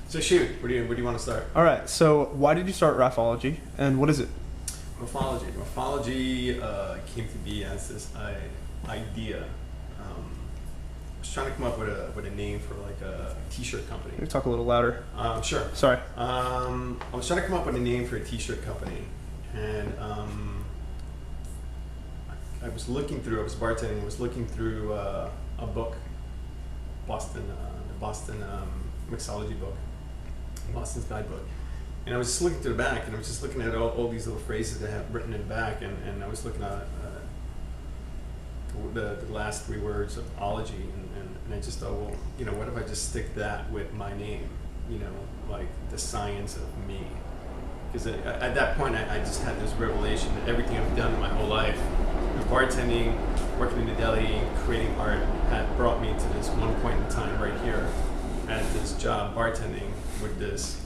So shoot, where do you want to start? All right. So why did you start Raphology, and what is it? Raphology. Raphology came to be as this idea. I was trying to come up with a name for like a T-shirt company. Can you talk a little louder? Sure. Sorry. I was trying to come up with a name for a T-shirt company, and I was bartending. I was looking through a book, the Boston mixology book, Boston's guidebook. And I was just looking through the back, and I was just looking at all these little phrases that I have written in the back, and I was looking at the last three words of ology, and I just thought, well, what if I just stick that with my name, like the science of me? Because at that point, I just had this revelation that everything I've done in my whole life, bartending, working in the deli, creating art, had brought me to this one point in time right here at this job bartending with this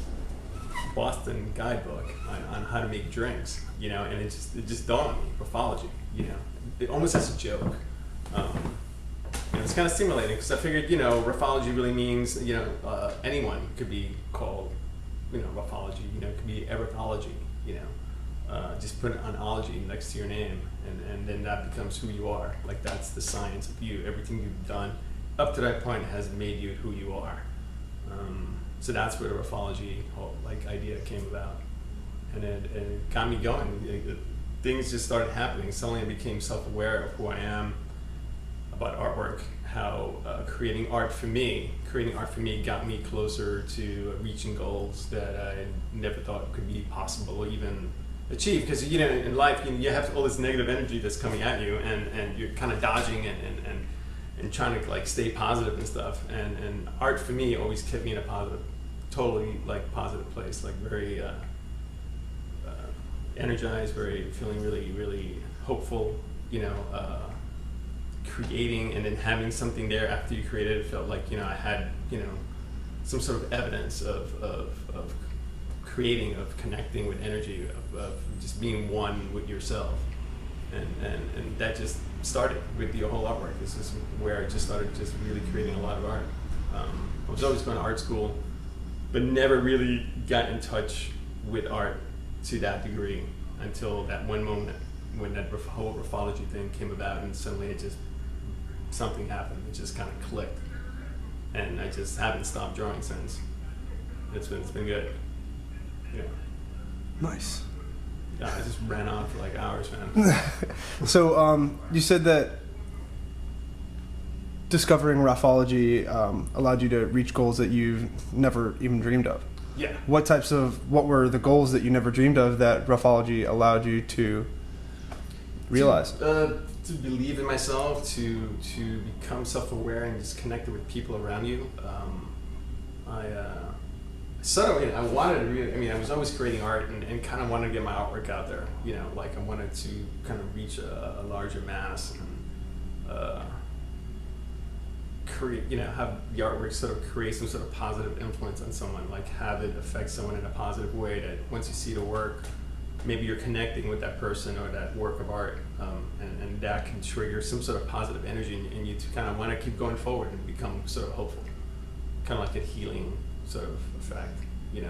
Boston guidebook on how to make drinks, and it just dawned on me, Raphology, it almost as a joke. It's kind of stimulating because I figured, Raphology really means, anyone could be called, Raphology, it could be erythology, just put an ology next to your name, and then that becomes who you are. Like, that's the science of you. Everything you've done up to that point has made you who you are. So that's where the Raphology whole idea came about, and it got me going. Things just started happening. Suddenly I became self-aware of who I am, about artwork, how creating art for me got me closer to reaching goals that I never thought could be possible or even achieve. Because in life you have all this negative energy that's coming at you, and you're kind of dodging and trying to stay positive and stuff. And art for me always kept me in a totally positive place, very energized, feeling really, really hopeful, creating and then having something there after you created it felt like, I had, some sort of evidence of creating, of connecting with energy, of just being one with yourself. And that just started with the whole artwork. This is where I just started just really creating a lot of art. I was always going to art school, but never really got in touch with art to that degree until that one moment when that whole Raphology thing came about, and suddenly something happened. It just kind of clicked, and I just haven't stopped drawing since. It's been good. Yeah. Nice. Yeah, I just ran on for hours, man. So you said that discovering Raphology allowed you to reach goals that you've never even dreamed of. Yeah. What were the goals that you never dreamed of that Raphology allowed you to realize? To believe in myself, to become self-aware and just connected with people around you. I wanted to really, I was always creating art and kind of wanted to get my artwork out there, I wanted to kind of reach a larger mass and create, have the artwork sort of create some sort of positive influence on someone, have it affect someone in a positive way, that once you see the work, maybe you're connecting with that person or that work of art, and that can trigger some sort of positive energy in you to kind of want to keep going forward and become sort of hopeful, kind of like a healing sort of effect,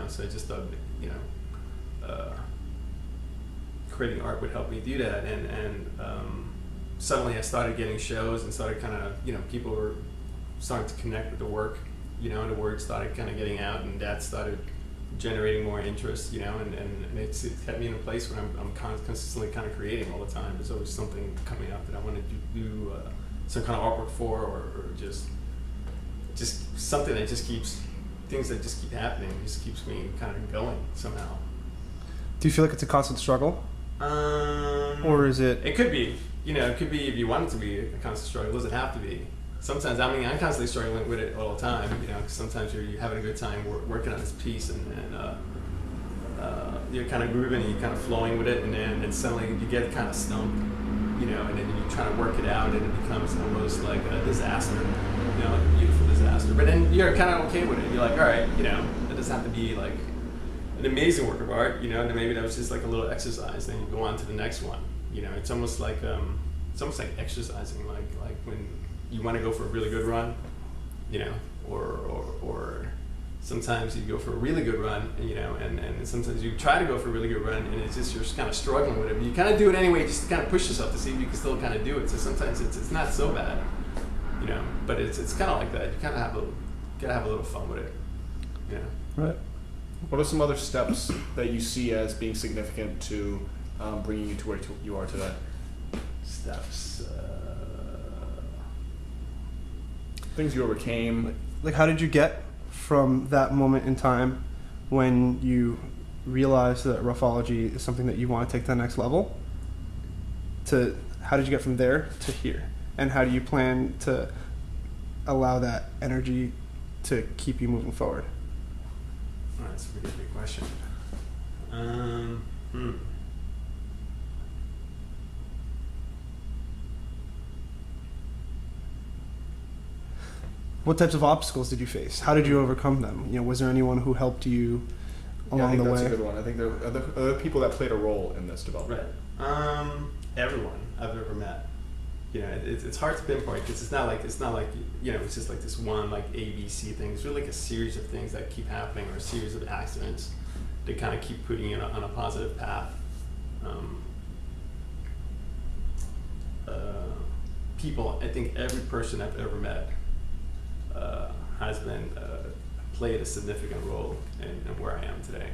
so I just thought, creating art would help me do that, and suddenly I started getting shows and started kind of, people were starting to connect with the work, and the word started kind of getting out, and that started generating more interest, and it kept me in a place where I'm consistently kind of creating all the time. There's always something coming up that I want to do some kind of artwork for, or just something that just keeps, things that just keep happening, just keeps me kind of going somehow. Do you feel like it's a constant struggle? Or is it? It could be. It could be if you want it to be a constant struggle. It doesn't have to be. Sometimes, I'm constantly struggling with it all the time, because sometimes you're having a good time working on this piece, and you're kind of grooving and you're kind of flowing with it, and then suddenly you get kind of stumped, and then you're trying to work it out, and it becomes almost like a disaster, like a beautiful disaster. But then you're kind of okay with it. You're like, all right, it doesn't have to be like an amazing work of art, and maybe that was just like a little exercise, then you go on to the next one. It's almost like exercising, like when you want to go for a really good run, or Sometimes you go for a really good run, and sometimes you try to go for a really good run, and it's just you're just kind of struggling with it. But you kind of do it anyway, just to kind of push yourself to see if you can still kind of do it. So sometimes it's not so bad, but it's kind of like that. You kind of gotta have a little fun with it, Right. What are some other steps that you see as being significant to bringing you to where you are today? Steps. Things you overcame. Like, how did you get from that moment in time when you realized that Rafaology is something that you want to take to the next level, to how did you get from there to here? And how do you plan to allow that energy to keep you moving forward? Oh, that's a really big question. What types of obstacles did you face? How did you overcome them? Was there anyone who helped you along the way? I think that's a good one. I think there are other people that played a role in this development. Right. Everyone I've ever met. It's hard to pinpoint because it's not like it's just like this one like ABC thing. It's really like a series of things that keep happening, or a series of accidents that kind of keep putting you on a positive path. People, I think every person I've ever met has been played a significant role in where I am today.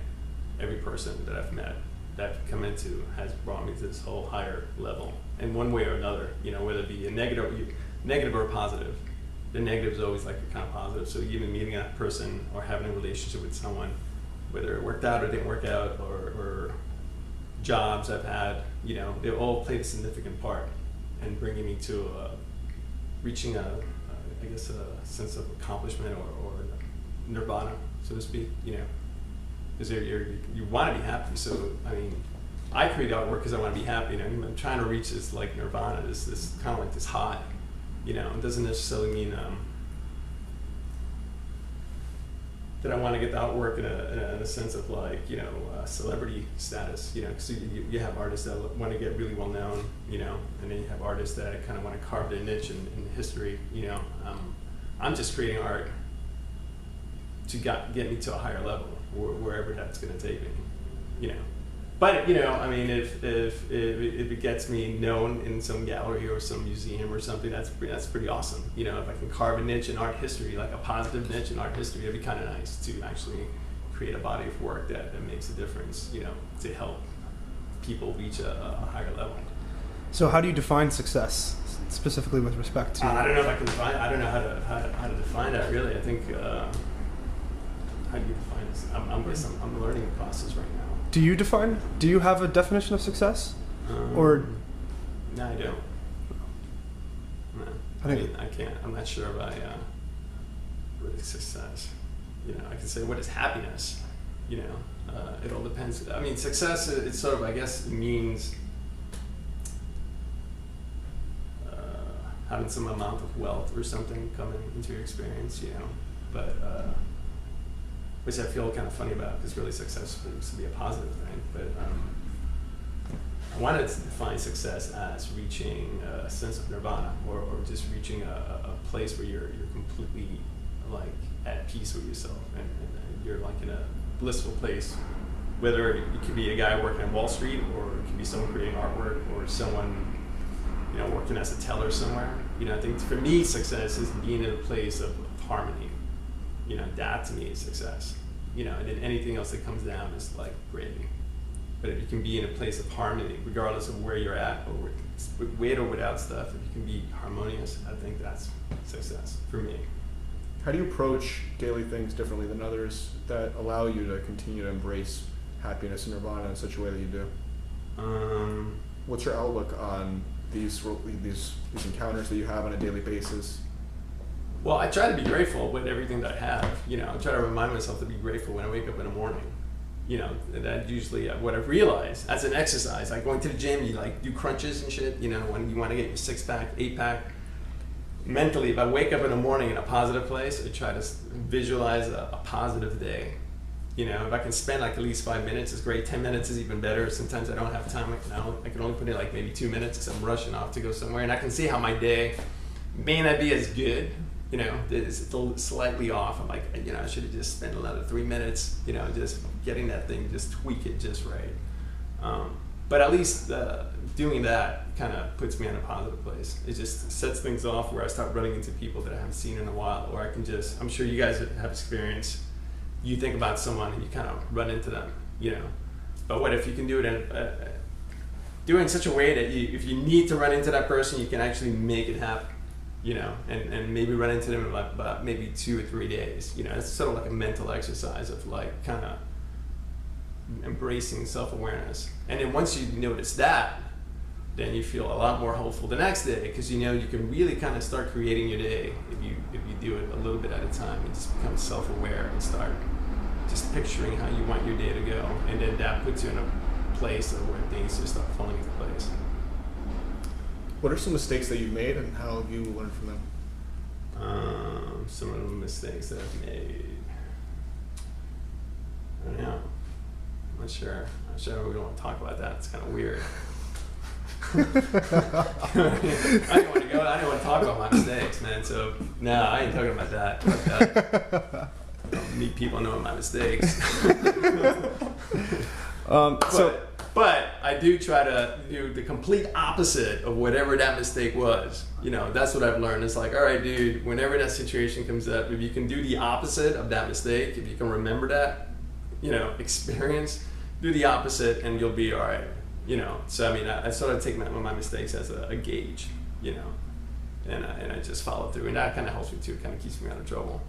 Every person that I've met that I've come into has brought me to this whole higher level in one way or another. Whether it be a negative or a positive. The negative is always like a kind of positive. So even meeting that person or having a relationship with someone, whether it worked out or didn't work out, or jobs I've had, they all played a significant part in bringing me to reaching a sense of accomplishment or nirvana, so to speak. Because you want to be happy. So I create artwork because I want to be happy. I'm trying to reach this like nirvana, this kind of like this high. It doesn't necessarily mean that I want to get the artwork in a sense of like celebrity status. Because you have artists that want to get really well known. And then you have artists that kind of want to carve their niche in history. I'm just creating art to get me to a higher level, wherever that's going to take me. But if it gets me known in some gallery or some museum or something, that's pretty awesome. If I can carve a niche in art history, like a positive niche in art history, it'd be kind of nice to actually create a body of work that makes a difference. To help people reach a higher level. So how do you define success, specifically with respect to? I don't know if I can define. I don't know how to define that really. I think how do you define this? I'm learning the process right now. Do you define? Do you have a definition of success? Or no, I don't. No, I can't. I'm not sure if what is success. I can say what is happiness. It all depends. Success. It's sort of, I guess, means having some amount of wealth or something coming into your experience. But. Which I feel kind of funny about, because really success seems to be a positive thing. But I wanted to define success as reaching a sense of nirvana, or just reaching a place where you're completely like at peace with yourself, and you're like in a blissful place. Whether it could be a guy working on Wall Street, or it could be someone creating artwork, or someone working as a teller somewhere. I think for me success is being in a place of harmony. That to me is success. And then anything else that comes down is like gravy. But if you can be in a place of harmony, regardless of where you're at, or with or without stuff, if you can be harmonious, I think that's success for me. How do you approach daily things differently than others that allow you to continue to embrace happiness and nirvana in such a way that you do? What's your outlook on these encounters that you have on a daily basis? Well, I try to be grateful with everything that I have. I try to remind myself to be grateful when I wake up in the morning. That usually what I've realized as an exercise, like going to the gym, you like do crunches and shit. When you want to get your 6-pack, 8-pack. Mentally, if I wake up in the morning in a positive place, I try to visualize a positive day. If I can spend like at least 5 minutes, it's great. 10 minutes is even better. Sometimes I don't have time. I can only put in like maybe 2 minutes because I'm rushing off to go somewhere, and I can see how my day may not be as good, you know, it's slightly off. I'm like, you know, I should have just spent another 3 minutes, you know, just getting that thing, just tweak it just right. But at least doing that kind of puts me in a positive place. It just sets things off where I start running into people that I haven't seen in a while, or I can just, I'm sure you guys have experience. You think about someone and you kind of run into them, you know. But what if you can do it do it in such a way that if you need to run into that person, you can actually make it happen, you know, and maybe run into them in about maybe 2 or 3 days. You know, it's sort of like a mental exercise of like kind of embracing self-awareness. And then once you notice that, then you feel a lot more hopeful the next day, because you know you can really kind of start creating your day if you do it a little bit at a time. You just become self-aware and start just picturing how you want your day to go, and then that puts you in a place where things just start falling into place. What are some mistakes that you've made, and how have you learned from them? Some of the mistakes that I've made, I don't know. I'm not sure we don't want to talk about that. It's kind of weird. I didn't want to talk about my mistakes, man. So no, I ain't talking about that. I don't need people knowing my mistakes. But I do try to do the complete opposite of whatever that mistake was. You know, that's what I've learned. It's like, all right, dude, whenever that situation comes up, if you can do the opposite of that mistake, if you can remember that, you know, experience, do the opposite and you'll be all right. You know, so I mean, I sort of take my mistakes as a gauge, you know, and I just follow through, and that kind of helps me too. It kind of keeps me out of trouble.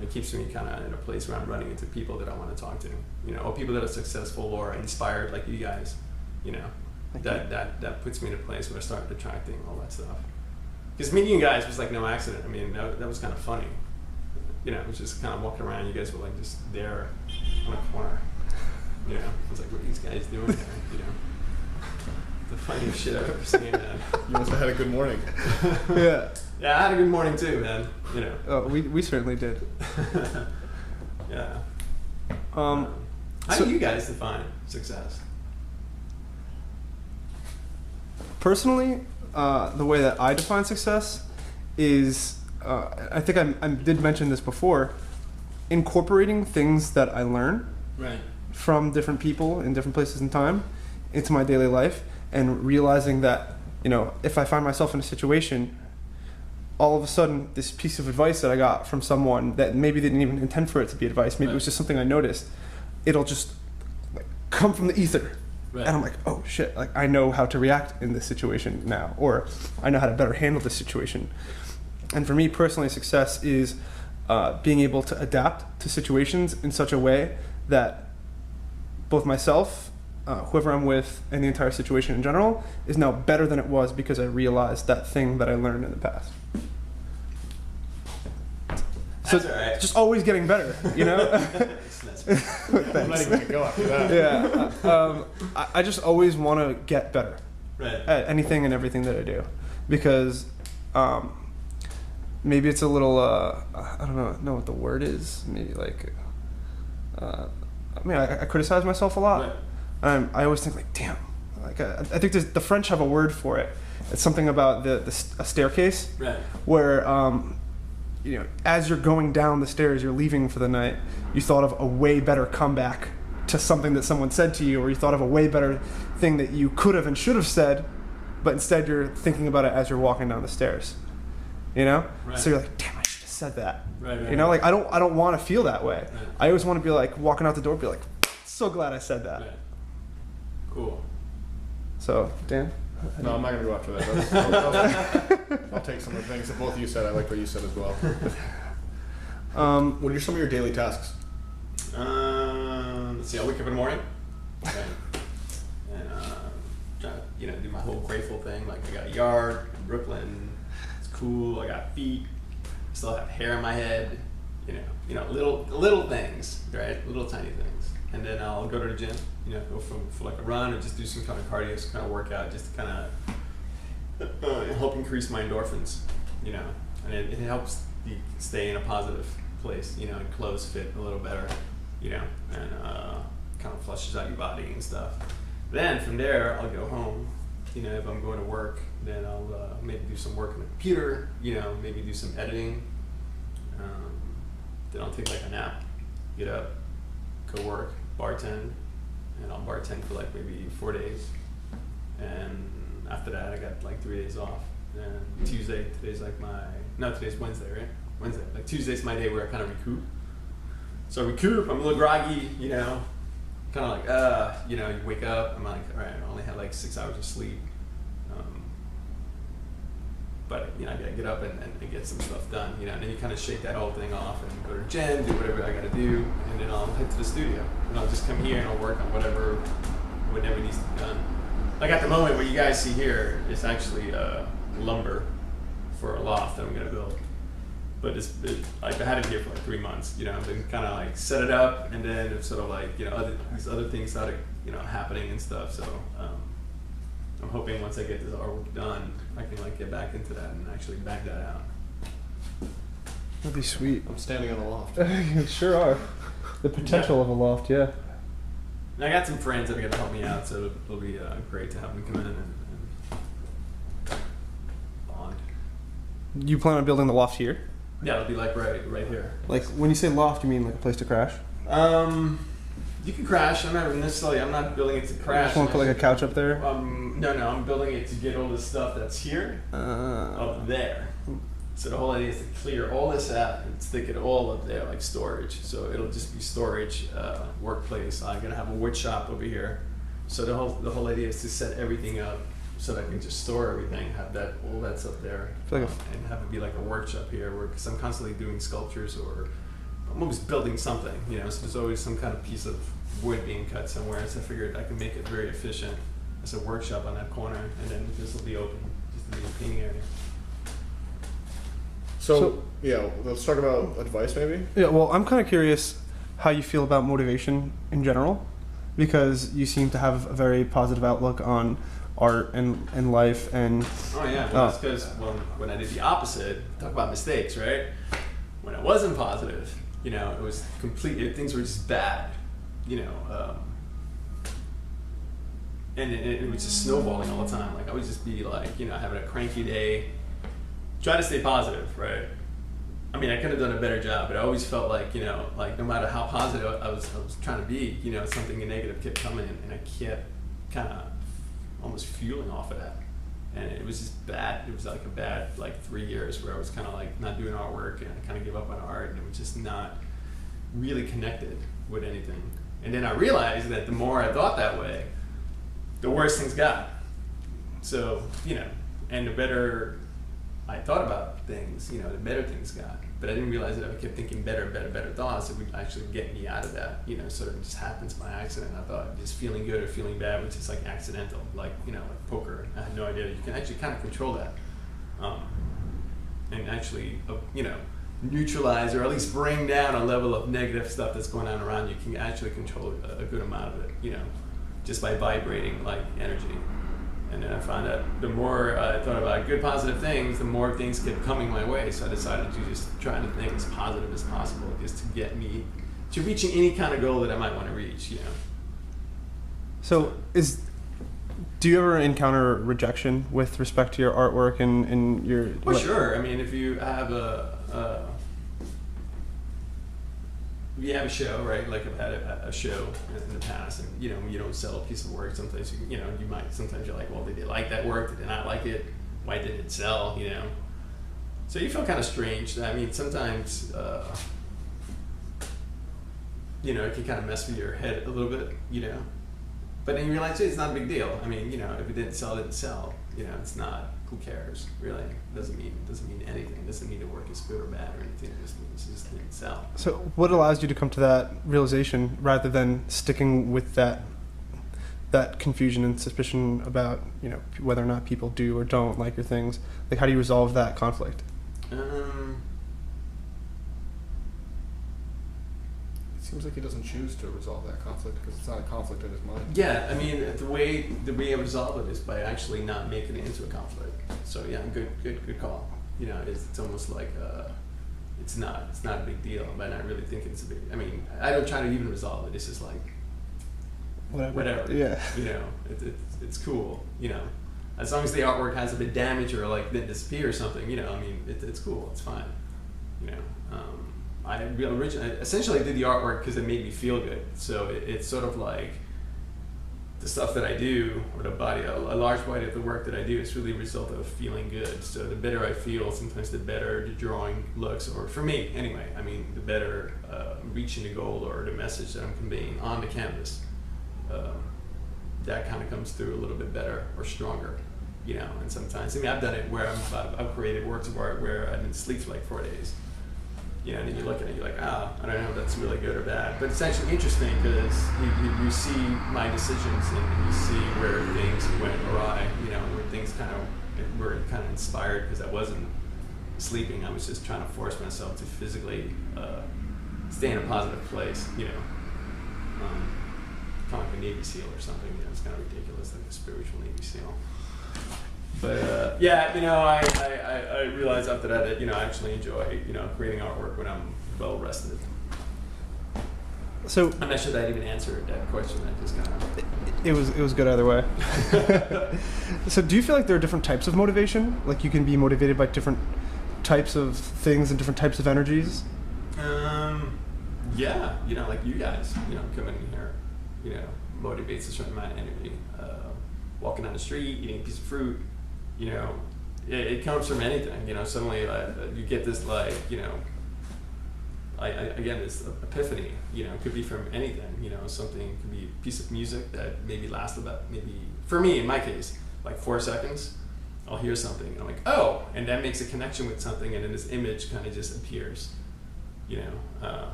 It keeps me kind of in a place where I'm running into people that I want to talk to, you know, or people that are successful or inspired like you guys, you know. That puts me in a place where I start attracting all that stuff. Because meeting you guys was like no accident. I mean, that was kind of funny. You know, it was just kind of walking around. You guys were like just there on a corner. You know, I was like, what are these guys doing there? You know. The funniest shit I've ever seen, man. You must have had a good morning. Yeah. Yeah, I had a good morning too, man. You know. Oh, we certainly did. Yeah. How do you guys define success? Personally, the way that I define success is, I think I did mention this before, incorporating things that I learn from different people in different places in time into my daily life, and realizing that, you know, if I find myself in a situation, all of a sudden this piece of advice that I got from someone that maybe they didn't even intend for it to be advice, maybe it was just something I noticed, it'll just like come from the ether. And I'm like, oh shit, like I know how to react in this situation now, or I know how to better handle this situation. And for me personally, success is being able to adapt to situations in such a way that both myself, whoever I'm with, and the entire situation in general is now better than it was because I realized that thing that I learned in the past. So That's all right. just always getting better, you know? I'm not even going to go after that. Yeah. I just always want to get better at anything and everything that I do. Because maybe it's a little, I don't know what the word is. Maybe like, I mean, I criticize myself a lot. I always think like, damn. Like I think the French have a word for it. It's something about a staircase, where you know, as you're going down the stairs, you're leaving for the night, you thought of a way better comeback to something that someone said to you, or you thought of a way better thing that you could have and should have said, but instead you're thinking about it as you're walking down the stairs. You know? So you're like, damn, I should have said that. You know, like I don't want to feel that way. I always want to be like walking out the door, be like, so glad I said that. Cool. So, Dan? No, I'm not going to go after that. I'll take some of the things that both of you said. I like what you said as well. What are some of your daily tasks? Let's see, I wake up in the morning. Okay. And try to, you know, do my whole grateful thing. Like I got a yard in Brooklyn. It's cool. I got feet. I still have hair in my head. You know, little things, right? Little tiny things. And then I'll go to the gym, you know, go for like a run or just do some kind of cardio, some kind of workout, just to kind of help increase my endorphins, you know, and it helps you stay in a positive place, you know, and clothes fit a little better, you know, and kind of flushes out your body and stuff. Then from there, I'll go home, you know, if I'm going to work, then I'll maybe do some work on the computer, you know, maybe do some editing, Then I'll take like a nap, get up, go work, bartend, and I'll bartend for like maybe 4 days. And after that, I got like 3 days off. And today's Wednesday, right? Wednesday. Like Tuesday's my day where I kind of recoup. So I recoup, I'm a little groggy, you know, kind of like, you know, you wake up, I'm like, all right, I only had like 6 hours of sleep. But, you know, I gotta get up and get some stuff done, you know, and then you kind of shake that whole thing off and go to the gym, do whatever I gotta do, and then I'll head to the studio. And I'll just come here and I'll work on whatever needs to be done. Like at the moment, what you guys see here is actually lumber for a loft that I'm gonna build. But like I had it here for like 3 months, you know, I've been kind of like set it up, and then it's sort of like, you know, these other things started, you know, happening and stuff. So I'm hoping once I get this artwork done, I can like get back into that and actually bang that out. That'd be sweet. I'm standing on the loft. You sure are. The potential of a loft, yeah. And I got some friends that are gonna help me out, so it'll be great to have them come in and bond. You plan on building the loft here? Yeah, it'll be like right here. Like when you say loft, you mean like a place to crash? You can crash. I'm not building it to crash. Just want to put like a couch up there? No, I'm building it to get all the stuff that's here up there. So the whole idea is to clear all this out and stick it all up there like storage. So it'll just be storage, workplace. I'm gonna have a wood shop over here. So the whole idea is to set everything up so that I can just store everything, have all that's up there, and have it be like a workshop here, because I'm constantly doing sculptures or I'm always building something, you know. So there's always some kind of piece of wood being cut somewhere. So I figured I could make it very efficient as a workshop on that corner, and then this will be open, just to be a painting area. So yeah, let's talk about advice maybe. Yeah, well, I'm kind of curious how you feel about motivation in general, because you seem to have a very positive outlook on art and life and... Oh yeah, well, that's because when I did the opposite, talk about mistakes, right? When I wasn't positive, you know, it was completely, things were just bad, you know, and it was just snowballing all the time. Like I would just be like, you know, having a cranky day, try to stay positive, right? I mean, I could have done a better job, but I always felt like, you know, like no matter how positive I was trying to be, you know, something negative kept coming in, and I kept kind of almost fueling off of that. And it was just bad. It was like a bad, like 3 years where I was kind of like not doing artwork, and I kind of gave up on art, and it was just not really connected with anything. And then I realized that the more I thought that way, the worse things got. So, you know, and the better I thought about things, you know, the better things got. But I didn't realize that if I kept thinking better thoughts, it would actually get me out of that. You know, sort of just happens by accident. I thought just feeling good or feeling bad was just like accidental, like, you know, like poker. I had no idea you can actually kind of control that, and actually, you know, neutralize or at least bring down a level of negative stuff that's going on around you. You can actually control a good amount of it, you know, just by vibrating like energy. And then I found that the more I thought about good, positive things, the more things kept coming my way. So I decided to just try to think as positive as possible, just to get me to reaching any kind of goal that I might want to reach, you know. So do you ever encounter rejection with respect to your artwork and your... Well, sure. I mean, if you have a show, right? Like I've had a show in the past, and you know, you don't sell a piece of work. Sometimes sometimes you're like, well, did they like that work? Did they not like it? Why didn't it sell? You know, so you feel kind of strange. I mean, sometimes, you know, it can kind of mess with your head a little bit, you know. But then you realize, hey, it's not a big deal. I mean, you know, if it didn't sell, it didn't sell. You know, it's not. Who cares? Really, it doesn't mean anything. It doesn't mean the work is good or bad or anything. It just means it just didn't sell. So, what allows you to come to that realization rather than sticking with that confusion and suspicion about, you know, whether or not people do or don't like your things? Like, how do you resolve that conflict? It seems like he doesn't choose to resolve that conflict because it's not a conflict in his mind. Yeah, I mean, the way I resolve it is by actually not making it into a conflict. So yeah, good call. You know, it's almost like it's not a big deal, but not really thinking it's a big. I mean, I don't try to even resolve it. It's just like whatever. Yeah. You know, it's cool. You know, as long as the artwork has a bit damage or like didn't disappear or something. You know, I mean, it's cool. It's fine. you know. Essentially did the artwork because it made me feel good. So it's sort of like the stuff that I do, or a large body of the work that I do is really a result of feeling good. So the better I feel, sometimes the better the drawing looks, or for me anyway, I mean, the better reaching the goal or the message that I'm conveying on the canvas. That kind of comes through a little bit better or stronger, you know. And sometimes, I mean, I've done it where I've created works of art where I didn't sleep for like 4 days. You know, and then you look at it, you're like, I don't know if that's really good or bad. But it's actually interesting because you see my decisions and you see where things went awry, you know, where things were kind of inspired because I wasn't sleeping. I was just trying to force myself to physically stay in a positive place, you know. Kind of like a Navy SEAL or something, you know, it's kind of ridiculous, like a spiritual Navy SEAL. But yeah, you know, I realized after that, you know, I actually enjoy, you know, creating artwork when I'm well rested. So I'm not sure that I even answered that question. I just kind of. It was good either way. So do you feel like there are different types of motivation? Like you can be motivated by different types of things and different types of energies? Yeah, you know, like you guys, you know, coming in here, you know, motivates a certain amount of energy. Walking down the street, eating a piece of fruit, you know, it comes from anything, you know. Suddenly you get this, like, you know, again, this epiphany, you know, it could be from anything, you know. Something could be a piece of music that maybe lasts about, maybe, for me, in my case, like 4 seconds. I'll hear something, and I'm like, oh, and that makes a connection with something, and then this image kind of just appears, you know.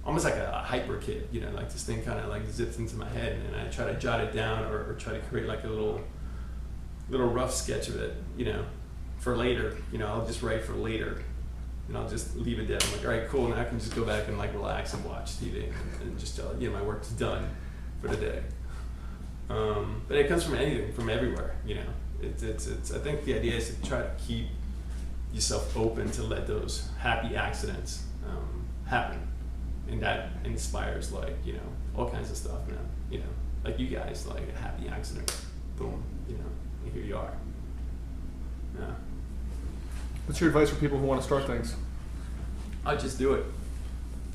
Almost like a hyper kid, you know, like this thing kind of like zips into my head, and I try to jot it down or try to create like a little rough sketch of it, you know, for later. You know, I'll just write for later, and I'll just leave it there. I'm like, all right, cool, now I can just go back and like relax and watch TV and just tell, you know, my work's done for the day. But it comes from anything, from everywhere, you know. It's I think the idea is to try to keep yourself open to let those happy accidents happen. And that inspires, like, you know, all kinds of stuff, man. You know, like you guys, like a happy accident, boom, you know, and here you are. Yeah. What's your advice for people who want to start things? I just do it.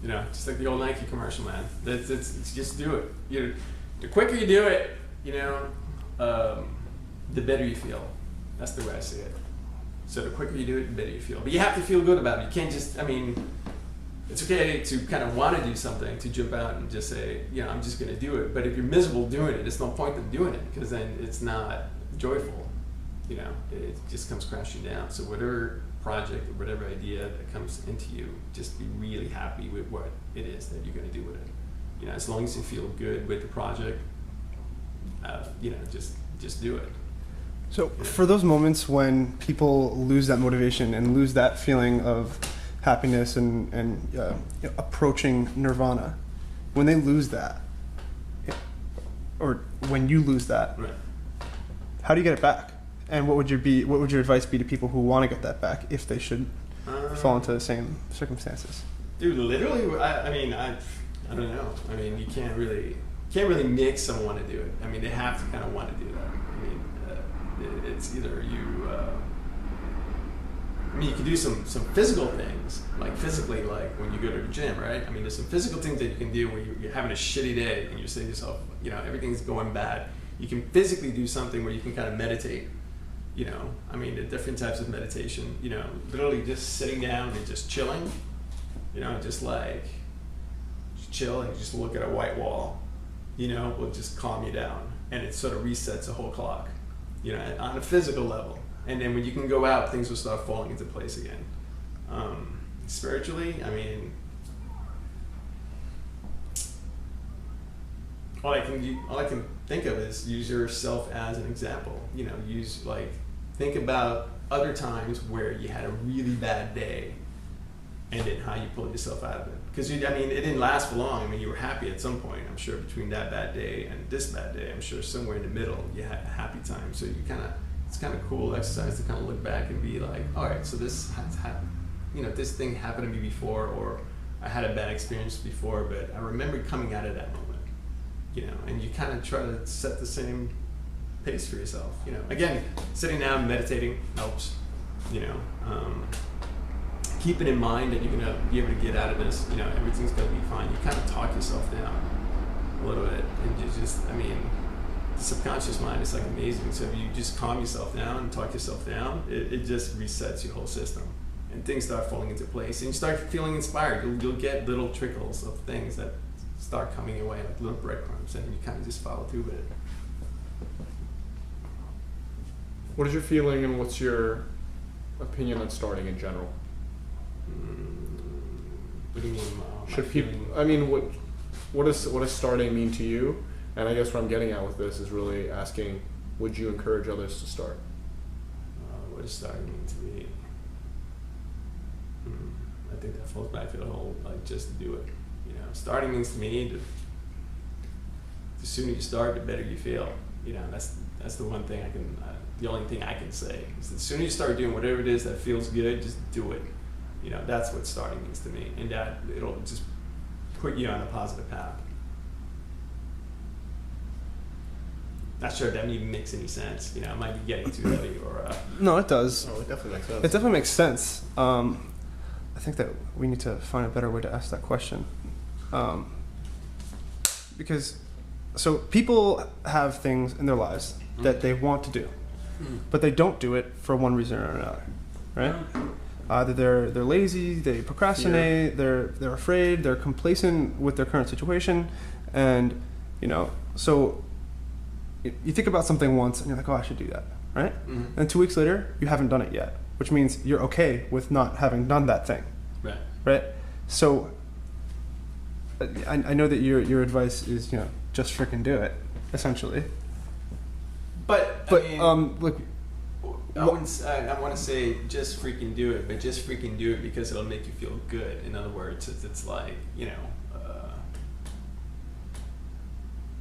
You know, just like the old Nike commercial, man. It's just do it. The quicker you do it, you know, the better you feel. That's the way I see it. So the quicker you do it, the better you feel. But you have to feel good about it. You can't just, I mean, it's okay to kind of want to do something, to jump out and just say, you know, I'm just going to do it. But if you're miserable doing it, it's no point in doing it, because then it's not joyful. You know, it just comes crashing down. So whatever project or whatever idea that comes into you, just be really happy with what it is that you're going to do with it. You know, as long as you feel good with the project, you know, just do it. So for those moments when people lose that motivation and lose that feeling of happiness and you know, approaching nirvana, when they lose that, or when you lose that, right, how do you get it back? And what would your advice be to people who want to get that back if they should fall into the same circumstances? Dude, literally, I mean, I don't know. I mean, you can't really make someone want to do it. I mean, they have to kind of want to do that. I mean, it's either you. I mean, you can do some physical things, like physically, like when you go to the gym, right? I mean, there's some physical things that you can do when you're having a shitty day and you say to yourself, you know, everything's going bad. You can physically do something where you can kind of meditate. You know, I mean, the different types of meditation, you know, literally just sitting down and just chilling, you know, just like just chill and just look at a white wall, you know, will just calm you down, and it sort of resets the whole clock, you know, on a physical level. And then when you can go out, things will start falling into place again. Spiritually, I mean, all I can think of is use yourself as an example. You know, think about other times where you had a really bad day, and then how you pulled yourself out of it. Because I mean, it didn't last for long. I mean, you were happy at some point, I'm sure, between that bad day and this bad day. I'm sure somewhere in the middle you had a happy time. So it's kind of cool exercise to kind of look back and be like, all right, so this has happened. You know, this thing happened to me before, or I had a bad experience before, but I remember coming out of that moment. You know, and you kind of try to set the same pace for yourself. You know, again, sitting down, meditating helps. You know, keeping in mind that you're gonna be able to get out of this, you know, everything's gonna be fine. You kind of talk yourself down a little bit, and you just, I mean, the subconscious mind is like amazing. So if you just calm yourself down and talk yourself down, it just resets your whole system, and things start falling into place, and you start feeling inspired. You'll get little trickles of things that start coming your way, like little breadcrumbs, and you kind of just follow through with it. What is your feeling, and what's your opinion on starting in general? What do you mean? Should people? I mean, what does starting mean to you? And I guess what I'm getting at with this is really asking, would you encourage others to start? What does starting mean to me? I think that falls back to the whole, like, just do it. You know, starting means to me that the sooner you start, the better you feel. You know, that's the one thing I can, the only thing I can say is the sooner you start doing whatever it is that feels good, just do it. You know, that's what starting means to me, and that it'll just put you on a positive path. Not sure if that even makes any sense. You know, I might be getting too heavy, or No, it does. Oh, it definitely makes sense. It definitely makes sense. I think that we need to find a better way to ask that question. Because, so people have things in their lives that they want to do, but they don't do it for one reason or another, right? Either they're lazy, they procrastinate, they're afraid, they're complacent with their current situation, and, you know, so you think about something once and you're like, oh, I should do that, right? And 2 weeks later, you haven't done it yet, which means you're okay with not having done that thing, right? So I know that your advice is, you know, just freaking do it, essentially. But But I mean, look, I want to say just freaking do it, but just freaking do it because it'll make you feel good. In other words, it's like, you know,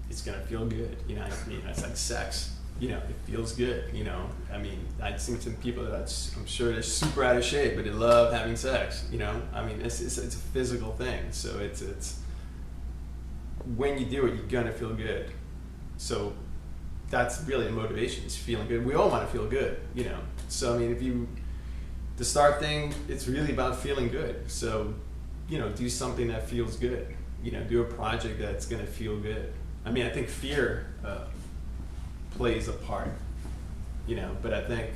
it's gonna feel good. You know what I mean? It's like sex. You know, it feels good. You know, I mean, I've seen some people that I'm sure they're super out of shape, but they love having sex. You know, I mean, it's a physical thing. So it's when you do it, you're gonna feel good. So that's really the motivation, is feeling good. We all want to feel good, you know. So I mean, the start thing, it's really about feeling good. So, you know, do something that feels good. You know, do a project that's gonna feel good. I mean, I think fear plays a part, you know, but I think,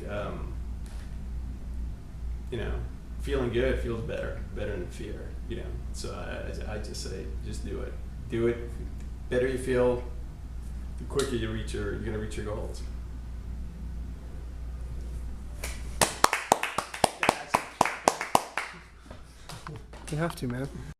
you know, feeling good feels better than fear, you know. So I just say, just do it. Do it. The better you feel, the quicker you're gonna reach your goals. you have to, man.